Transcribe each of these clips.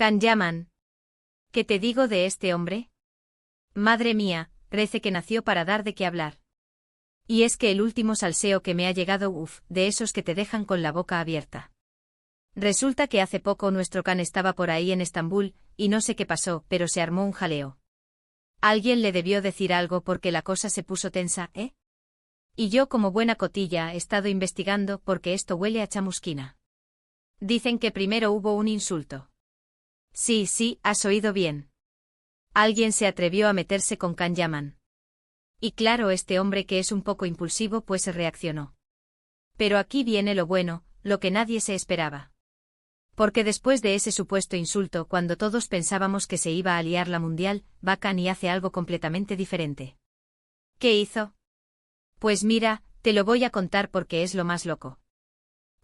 Can Yaman. ¿Qué te digo de este hombre? Madre mía, parece que nació para dar de qué hablar. Y es que el último salseo que me ha llegado, de esos que te dejan con la boca abierta. Resulta que hace poco nuestro Can estaba por ahí en Estambul, y no sé qué pasó, pero se armó un jaleo. Alguien le debió decir algo porque la cosa se puso tensa, ¿eh? Y yo como buena cotilla he estado investigando porque esto huele a chamusquina. Dicen que primero hubo un insulto. Sí, has oído bien. Alguien se atrevió a meterse con Can Yaman. Y claro, este hombre que es un poco impulsivo pues se reaccionó. Pero aquí viene lo bueno, lo que nadie se esperaba. Porque después de ese supuesto insulto, cuando todos pensábamos que se iba a liar la mundial, va Can y hace algo completamente diferente. ¿Qué hizo? Pues mira, te lo voy a contar porque es lo más loco.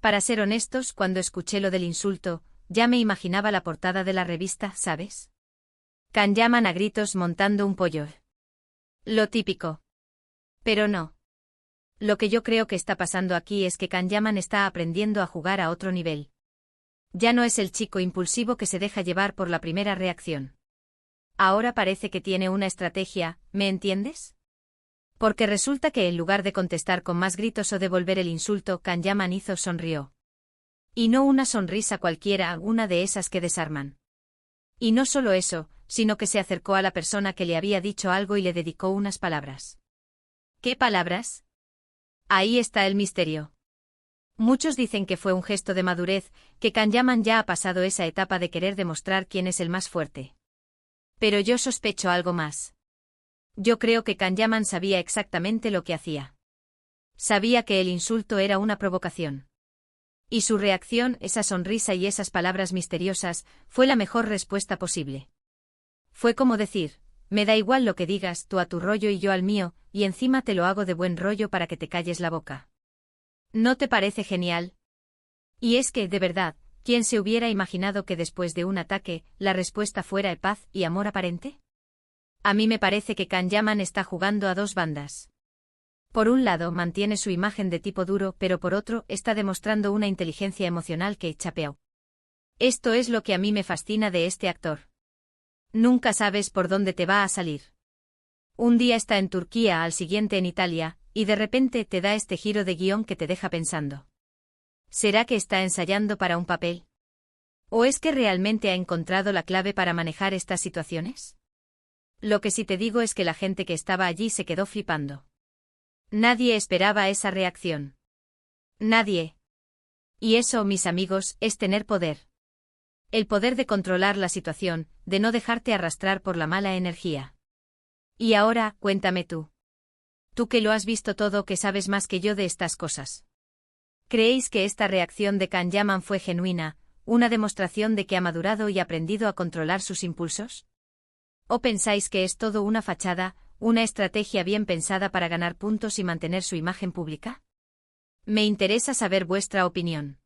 Para ser honestos, cuando escuché lo del insulto, ya me imaginaba la portada de la revista, ¿sabes? Can Yaman a gritos montando un pollo. Lo típico. Pero no. Lo que yo creo que está pasando aquí es que Can Yaman está aprendiendo a jugar a otro nivel. Ya no es el chico impulsivo que se deja llevar por la primera reacción. Ahora parece que tiene una estrategia, ¿me entiendes? Porque resulta que en lugar de contestar con más gritos o devolver el insulto, Can Yaman sonrió. Y no una sonrisa cualquiera, una de esas que desarman. Y no solo eso, sino que se acercó a la persona que le había dicho algo y le dedicó unas palabras. ¿Qué palabras? Ahí está el misterio. Muchos dicen que fue un gesto de madurez, que Can Yaman ya ha pasado esa etapa de querer demostrar quién es el más fuerte. Pero yo sospecho algo más. Yo creo que Can Yaman sabía exactamente lo que hacía. Sabía que el insulto era una provocación. Y su reacción, esa sonrisa y esas palabras misteriosas, fue la mejor respuesta posible. Fue como decir, me da igual lo que digas, tú a tu rollo y yo al mío, y encima te lo hago de buen rollo para que te calles la boca. ¿No te parece genial? Y es que, de verdad, ¿quién se hubiera imaginado que después de un ataque, la respuesta fuera paz y amor aparente? A mí me parece que Can Yaman está jugando a dos bandas. Por un lado mantiene su imagen de tipo duro, pero por otro está demostrando una inteligencia emocional que chapeó. Esto es lo que a mí me fascina de este actor. Nunca sabes por dónde te va a salir. Un día está en Turquía, al siguiente en Italia, y de repente te da este giro de guión que te deja pensando. ¿Será que está ensayando para un papel? ¿O es que realmente ha encontrado la clave para manejar estas situaciones? Lo que sí te digo es que la gente que estaba allí se quedó flipando. Nadie esperaba esa reacción. Nadie. Y eso, mis amigos, es tener poder. El poder de controlar la situación, de no dejarte arrastrar por la mala energía. Y ahora, cuéntame tú. Tú que lo has visto todo, que sabes más que yo de estas cosas. ¿Creéis que esta reacción de Can Yaman fue genuina, una demostración de que ha madurado y aprendido a controlar sus impulsos? ¿O pensáis que es todo una fachada, una estrategia bien pensada para ganar puntos y mantener su imagen pública? Me interesa saber vuestra opinión.